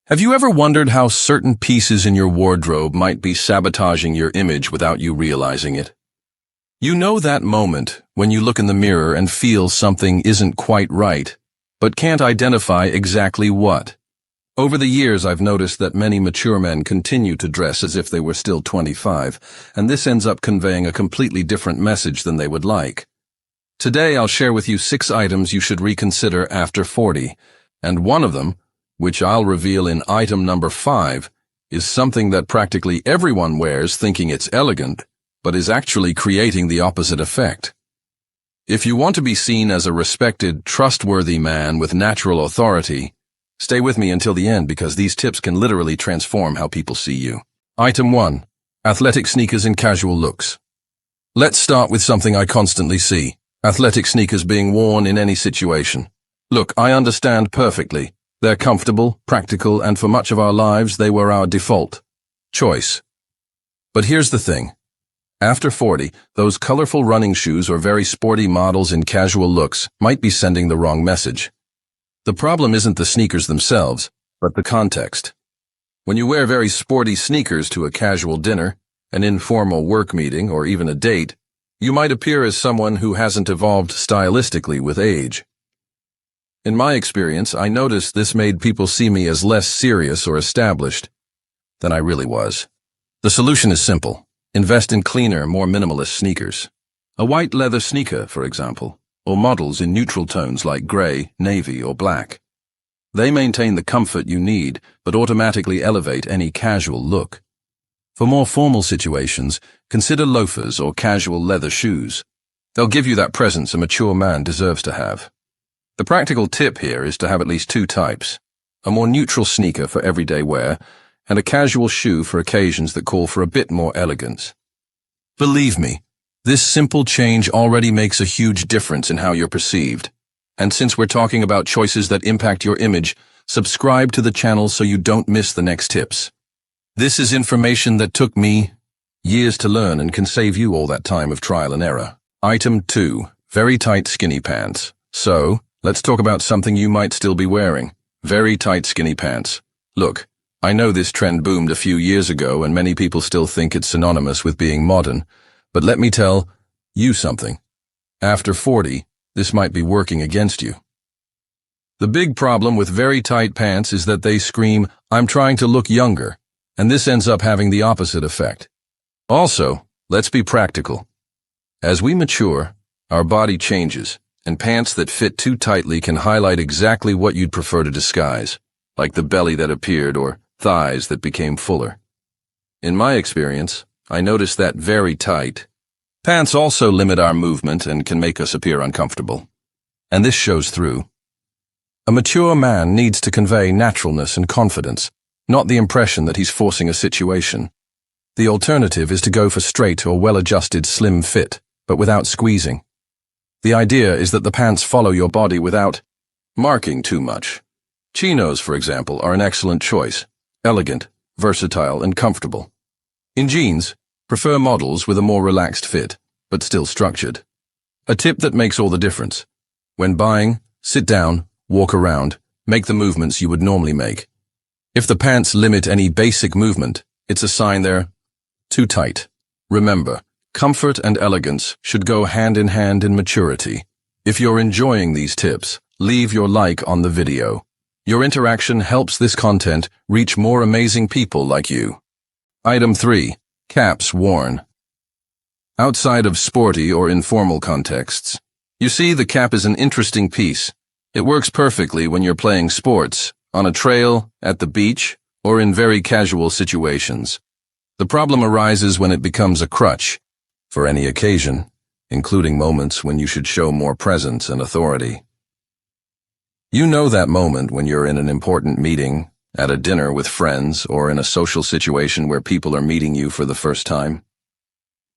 Have you ever wondered how certain pieces in your wardrobe might be sabotaging your image without you realizing it? You know that moment when you look in the mirror and feel something isn't quite right, but can't identify exactly what. Over the years, I've noticed that many mature men continue to dress as if they were still 25, and this ends up conveying a completely different message than they would like. Today, I'll share with you 6 items you should reconsider after 40, and one of them, which I'll reveal in item number 5, is something that practically everyone wears thinking it's elegant, but is actually creating the opposite effect. If you want to be seen as a respected, trustworthy man with natural authority, stay with me until the end because these tips can literally transform how people see you. Item 1. Athletic sneakers and casual looks. Let's start with something I constantly see: athletic sneakers being worn in any situation. Look, I understand perfectly. They're comfortable, practical, and for much of our lives, they were our default choice. But here's the thing. After 40, those colorful running shoes or very sporty models in casual looks might be sending the wrong message. The problem isn't the sneakers themselves, but the context. When you wear very sporty sneakers to a casual dinner, an informal work meeting, or even a date, you might appear as someone who hasn't evolved stylistically with age. In my experience, I noticed this made people see me as less serious or established than I really was. The solution is simple. Invest in cleaner, more minimalist sneakers. A white leather sneaker, for example, or models in neutral tones like gray, navy, or black. They maintain the comfort you need, but automatically elevate any casual look. For more formal situations, consider loafers or casual leather shoes. They'll give you that presence a mature man deserves to have. The practical tip here is to have at least 2 types: a more neutral sneaker for everyday wear, and a casual shoe for occasions that call for a bit more elegance. Believe me, this simple change already makes a huge difference in how you're perceived. And since we're talking about choices that impact your image, subscribe to the channel so you don't miss the next tips. This is information that took me years to learn and can save you all that time of trial and error. Item 2. Very tight skinny pants. So, let's talk about something you might still be wearing: very tight skinny pants. Look, I know this trend boomed a few years ago and many people still think it's synonymous with being modern, but let me tell you something. After 40, this might be working against you. The big problem with very tight pants is that they scream, "I'm trying to look younger," and this ends up having the opposite effect. Also, let's be practical. As we mature, our body changes, and pants that fit too tightly can highlight exactly what you'd prefer to disguise, like the belly that appeared or thighs that became fuller. In my experience, I noticed that very tight pants also limit our movement and can make us appear uncomfortable. And this shows through. A mature man needs to convey naturalness and confidence, not the impression that he's forcing a situation. The alternative is to go for straight or well-adjusted slim fit, but without squeezing. The idea is that the pants follow your body without marking too much. Chinos, for example, are an excellent choice: elegant, versatile, and comfortable. In jeans, prefer models with a more relaxed fit, but still structured. A tip that makes all the difference: when buying, sit down, walk around, make the movements you would normally make. If the pants limit any basic movement, it's a sign they're too tight. Remember, comfort and elegance should go hand in hand in maturity. If you're enjoying these tips, leave your like on the video. Your interaction helps this content reach more amazing people like you. Item 3. Caps worn outside of sporty or informal contexts. You see, the cap is an interesting piece. It works perfectly when you're playing sports, on a trail, at the beach, or in very casual situations. The problem arises when it becomes a crutch for any occasion, including moments when you should show more presence and authority. You know that moment when you're in an important meeting, at a dinner with friends, or in a social situation where people are meeting you for the first time.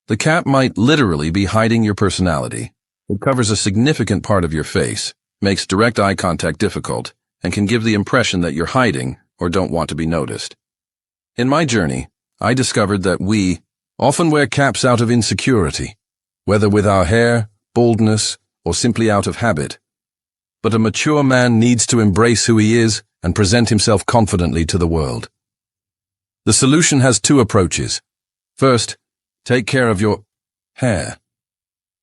The cap might literally be hiding your personality. It covers a significant part of your face, makes direct eye contact difficult, and can give the impression that you're hiding or don't want to be noticed. In my journey, I discovered that we often wear caps out of insecurity, whether with our hair, baldness, or simply out of habit. But a mature man needs to embrace who he is and present himself confidently to the world. The solution has two approaches. First, take care of your hair.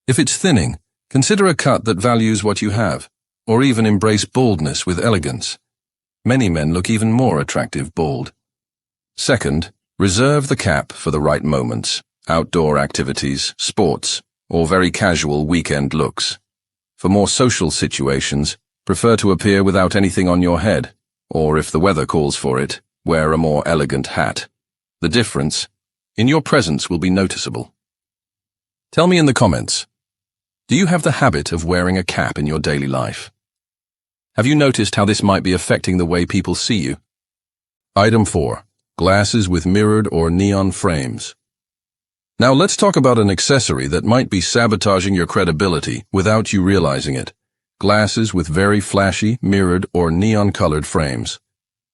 If it's thinning, consider a cut that values what you have, or even embrace baldness with elegance. Many men look even more attractive bald. Second, reserve the cap for the right moments, outdoor activities, sports, or very casual weekend looks. For more social situations, prefer to appear without anything on your head, or if the weather calls for it, wear a more elegant hat. The difference in your presence will be noticeable. Tell me in the comments, do you have the habit of wearing a cap in your daily life? Have you noticed how this might be affecting the way people see you? Item 4. Glasses with mirrored or neon frames. Now let's talk about an accessory that might be sabotaging your credibility without you realizing it. Glasses with very flashy, mirrored, or neon-colored frames.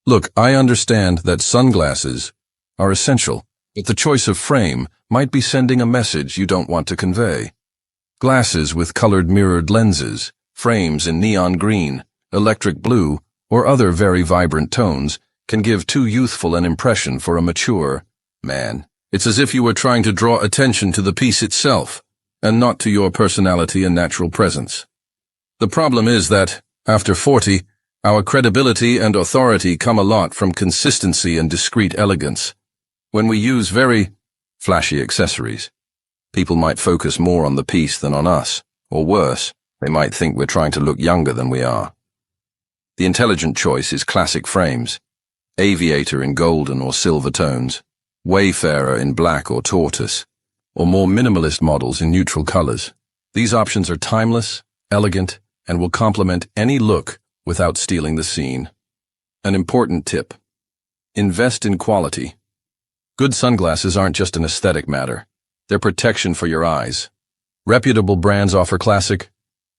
Look, I understand that sunglasses are essential, but the choice of frame might be sending a message you don't want to convey. Glasses with colored mirrored lenses, frames in neon green, electric blue, or other very vibrant tones can give too youthful an impression for a mature man. It's as if you were trying to draw attention to the piece itself, and not to your personality and natural presence. The problem is that, after 40, our credibility and authority come a lot from consistency and discreet elegance. When we use very flashy accessories, people might focus more on the piece than on us, or worse, they might think we're trying to look younger than we are. The intelligent choice is classic frames, aviator in golden or silver tones, wayfarer in black or tortoise, or more minimalist models in neutral colors. These options are timeless, elegant, and will complement any look without stealing the scene. An important tip: invest in quality. Good sunglasses aren't just an aesthetic matter. They're protection for your eyes. Reputable brands offer classic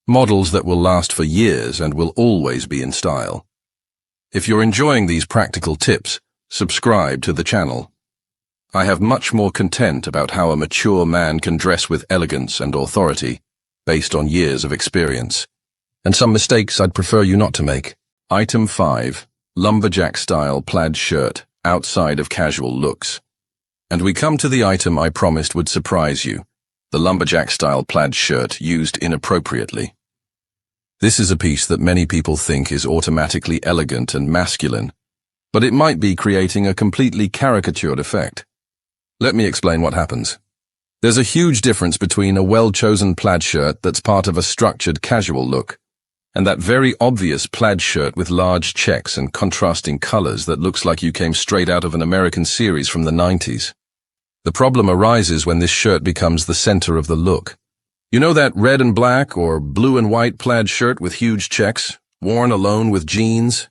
models that will last for years and will always be in style. If you're enjoying these practical tips, subscribe to the channel. I have much more content about how a mature man can dress with elegance and authority, based on years of experience. And some mistakes I'd prefer you not to make. Item 5. Lumberjack-style plaid shirt, outside of casual looks. And we come to the item I promised would surprise you, the lumberjack-style plaid shirt used inappropriately. This is a piece that many people think is automatically elegant and masculine, but it might be creating a completely caricatured effect. Let me explain what happens. There's a huge difference between a well-chosen plaid shirt that's part of a structured casual look, and that very obvious plaid shirt with large checks and contrasting colors that looks like you came straight out of an American series from the 90s. The problem arises when this shirt becomes the center of the look. You know that red and black or blue and white plaid shirt with huge checks, worn alone with jeans?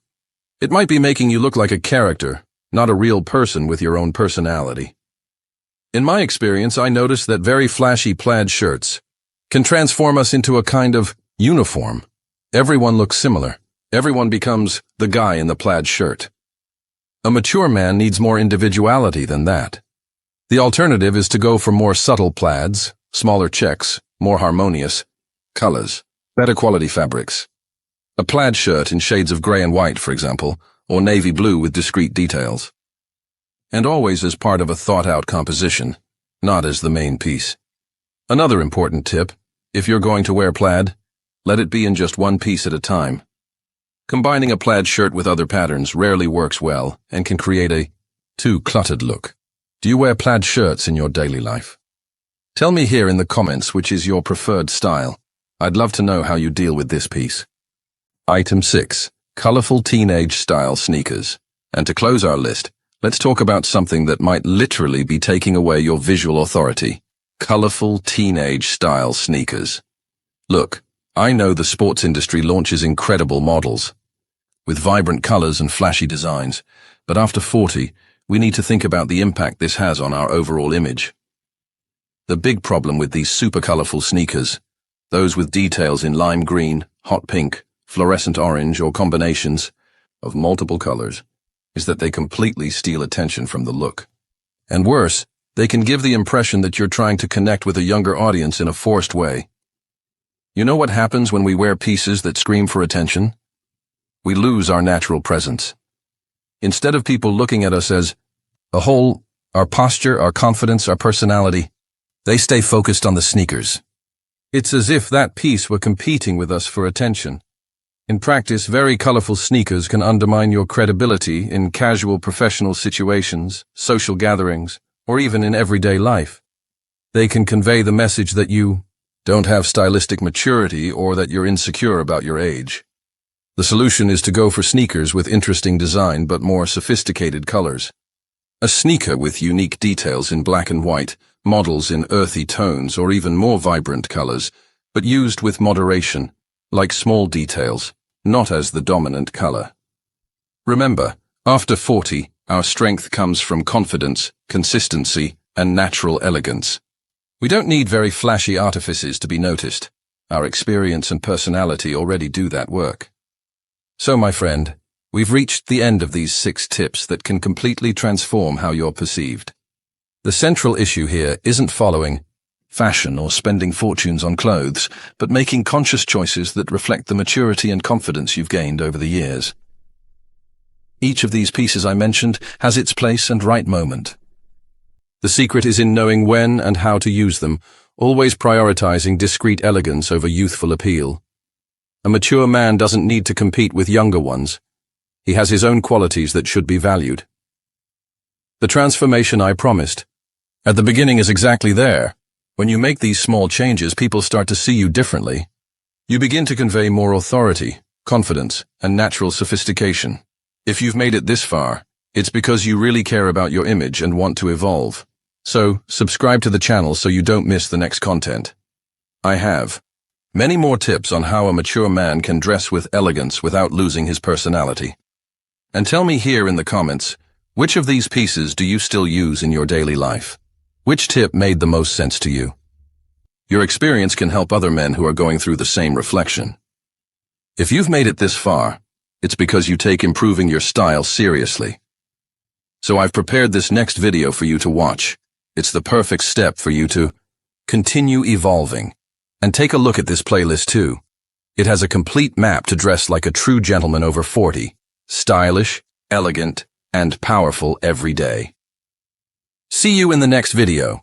It might be making you look like a character, not a real person with your own personality. In my experience, I noticed that very flashy plaid shirts can transform us into a kind of uniform. Everyone looks similar. Everyone becomes the guy in the plaid shirt. A mature man needs more individuality than that. The alternative is to go for more subtle plaids, smaller checks, more harmonious colors, better quality fabrics. A plaid shirt in shades of gray and white, for example, or navy blue with discreet details. And always as part of a thought-out composition, not as the main piece. Another important tip: if you're going to wear plaid, let it be in just one piece at a time. Combining a plaid shirt with other patterns rarely works well and can create a too cluttered look. Do you wear plaid shirts in your daily life? Tell me here in the comments which is your preferred style. I'd love to know how you deal with this piece. Item 6. Colorful teenage-style sneakers. And to close our list, let's talk about something that might literally be taking away your visual authority. Colorful teenage-style sneakers. Look, I know the sports industry launches incredible models, with vibrant colors and flashy designs, but after 40, we need to think about the impact this has on our overall image. The big problem with these super colorful sneakers, those with details in lime green, hot pink, fluorescent orange, or combinations of multiple colors, is that they completely steal attention from the look. And worse, they can give the impression that you're trying to connect with a younger audience in a forced way. You know what happens when we wear pieces that scream for attention? we lose our natural presence. Instead of people looking at us as a whole, our posture, our confidence, our personality, they stay focused on the sneakers. It's as if that piece were competing with us for attention. In practice, very colorful sneakers can undermine your credibility in casual professional situations, social gatherings, or even in everyday life. They can convey the message that you don't have stylistic maturity or that you're insecure about your age. The solution is to go for sneakers with interesting design but more sophisticated colors. A sneaker with unique details in black and white, models in earthy tones or even more vibrant colors, but used with moderation, like small details, not as the dominant color. Remember, after 40, our strength comes from confidence, consistency, and natural elegance. We don't need very flashy artifices to be noticed. Our experience and personality already do that work. So, my friend, we've reached the end of these 6 tips that can completely transform how you're perceived. The central issue here isn't following fashion or spending fortunes on clothes, but making conscious choices that reflect the maturity and confidence you've gained over the years. Each of these pieces I mentioned has its place and right moment. The secret is in knowing when and how to use them, always prioritizing discreet elegance over youthful appeal. A mature man doesn't need to compete with younger ones. He has his own qualities that should be valued. The transformation I promised at the beginning is exactly there. When you make these small changes, people start to see you differently. You begin to convey more authority, confidence, and natural sophistication. If you've made it this far, it's because you really care about your image and want to evolve. So, subscribe to the channel so you don't miss the next content. I have many more tips on how a mature man can dress with elegance without losing his personality. And tell me here in the comments, which of these pieces do you still use in your daily life? Which tip made the most sense to you? Your experience can help other men who are going through the same reflection. If you've made it this far, it's because you take improving your style seriously. So I've prepared this next video for you to watch. It's the perfect step for you to continue evolving. And take a look at this playlist too. It has a complete map to dress like a true gentleman over 40, stylish, elegant, and powerful every day. See you in the next video.